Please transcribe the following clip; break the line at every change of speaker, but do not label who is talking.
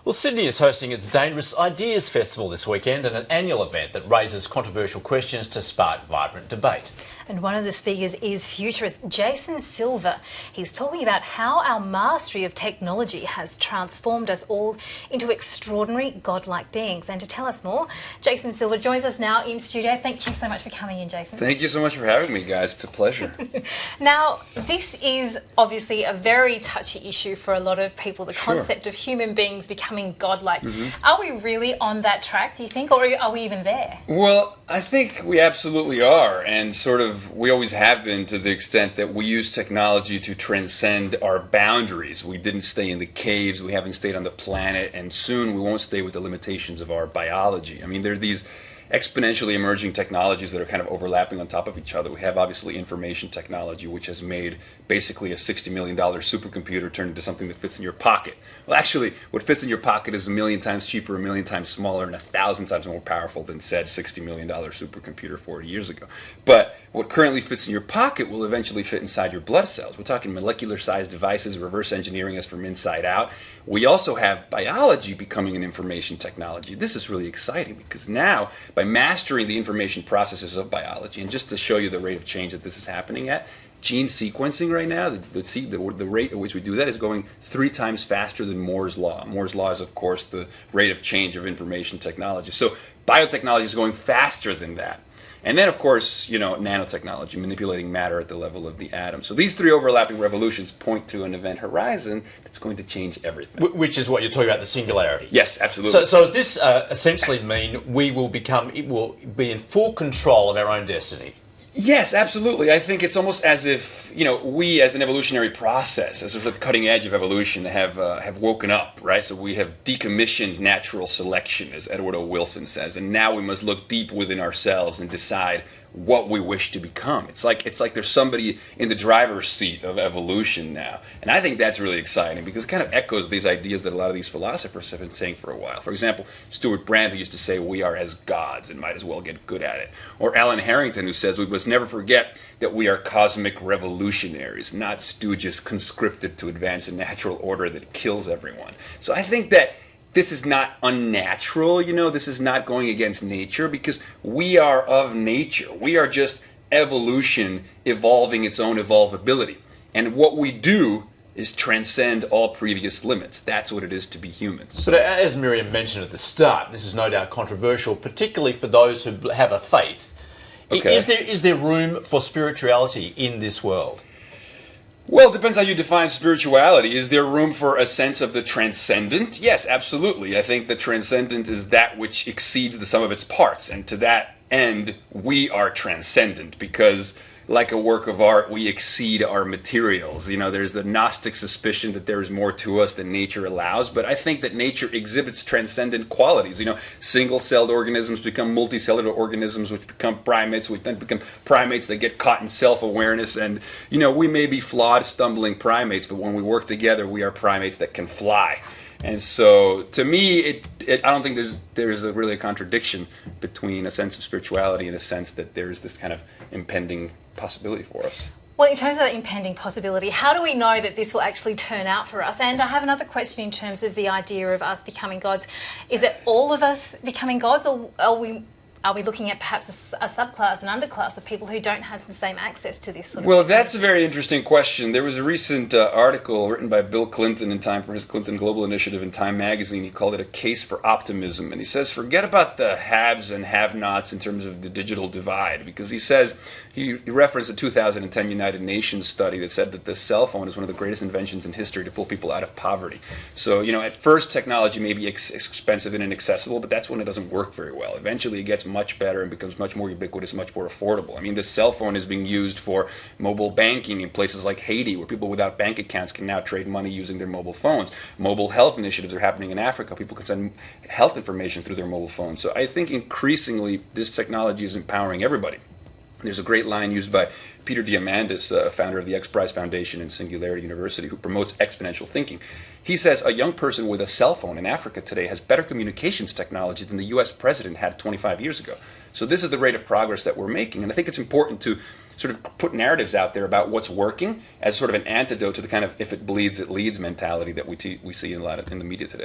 Well, Sydney is hosting its Dangerous Ideas Festival this weekend, and an annual event that raises controversial questions to spark vibrant debate.
And one of the speakers is futurist Jason Silva. He's talking about how our mastery of technology has transformed us all into extraordinary godlike beings. And to tell us more, Jason Silva joins us now in studio. Thank you so much for coming in, Jason.
Thank you so much for having me, guys. It's a pleasure.
Now, this is obviously a very touchy issue for a lot of people, the concept of human beings becoming godlike. Are we really on that track, do you think, or are we even there?
Well, I think we absolutely are, and we always have been, to the extent that we use technology to transcend our boundaries. We didn't stay in the caves, we haven't stayed on the planet, and soon we won't stay with the limitations of our biology. I mean, there are these exponentially emerging technologies that are kind of overlapping on top of each other. We have obviously information technology, which has made basically a $60 million supercomputer turn into something that fits in your pocket. Well, actually, what fits in your pocket is 1,000,000 times cheaper, 1,000,000 times smaller, and 1,000 times more powerful than said $60 million supercomputer 40 years ago. But what currently fits in your pocket will eventually fit inside your blood cells. We're talking molecular-sized devices, reverse engineering us from inside out. We also have biology becoming an information technology. This is really exciting because now, by mastering the information processes of biology, and just to show you the rate of change that this is happening at, gene sequencing right now, the rate at which we do that is going 3 times faster than Moore's Law. Moore's Law is, of course, the rate of change of information technology. So biotechnology is going faster than that. And then, of course, nanotechnology, manipulating matter at the level of the atom. So these 3 overlapping revolutions point to an event horizon that's going to change everything.
Which is what you're talking about, the singularity.
Yes, absolutely.
So does this essentially mean it will be in full control of our own destiny?
Yes, absolutely. I think it's almost as if, we as an evolutionary process, as sort of the cutting edge of evolution, have woken up, right? So we have decommissioned natural selection, as Edward O. Wilson says, and now we must look deep within ourselves and decide what we wish to become. It's like there's somebody in the driver's seat of evolution now. And I think that's really exciting because it kind of echoes these ideas that a lot of these philosophers have been saying for a while. For example, Stuart Brand, who used to say we are as gods and might as well get good at it. Or Alan Harrington, who says we must never forget that we are cosmic revolutionaries, not stooges conscripted to advance a natural order that kills everyone. So I think that this is not unnatural, this is not going against nature because we are of nature. We are just evolution evolving its own evolvability. And what we do is transcend all previous limits. That's what it is to be human.
But as Miriam mentioned at the start, this is no doubt controversial, particularly for those who have a faith.
Okay.
Is there room for spirituality in this world?
Well, it depends how you define spirituality. Is there room for a sense of the transcendent? Yes, absolutely. I think the transcendent is that which exceeds the sum of its parts. And to that end, we are transcendent because, like a work of art, we exceed our materials. There's the Gnostic suspicion that there is more to us than nature allows, but I think that nature exhibits transcendent qualities. Single-celled organisms become multicellular organisms, which become primates, which then become primates that get caught in self-awareness. And, we may be flawed, stumbling primates, but when we work together, we are primates that can fly. And so, to me, I don't think there's really a contradiction between a sense of spirituality and a sense that there's this kind of impending possibility for us.
Well, in terms of that impending possibility, how do we know that this will actually turn out for us? And I have another question in terms of the idea of us becoming gods. Is it all of us becoming gods, or are we looking at perhaps a subclass, an underclass of people who don't have the same access to this sort of
Well,
technology?
that's a very interesting question. There was a recent article written by Bill Clinton in time for his Clinton Global Initiative in Time magazine. He called it a case for optimism. And he says, forget about the haves and have-nots in terms of the digital divide. Because he says, he referenced a 2010 United Nations study that said that the cell phone is one of the greatest inventions in history to pull people out of poverty. So, at first technology may be expensive and inaccessible, but that's when it doesn't work very well. Eventually it gets much better and becomes much more ubiquitous, much more affordable. I mean, the cell phone is being used for mobile banking in places like Haiti, where people without bank accounts can now trade money using their mobile phones. Mobile health initiatives are happening in Africa. People can send health information through their mobile phones. So I think increasingly this technology is empowering everybody. There's a great line used by Peter Diamandis, founder of the X Prize Foundation and Singularity University, who promotes exponential thinking. He says a young person with a cell phone in Africa today has better communications technology than the U.S. president had 25 years ago. So this is the rate of progress that we're making. And I think it's important to sort of put narratives out there about what's working as sort of an antidote to the kind of if it bleeds, it leads mentality that we see in the media today.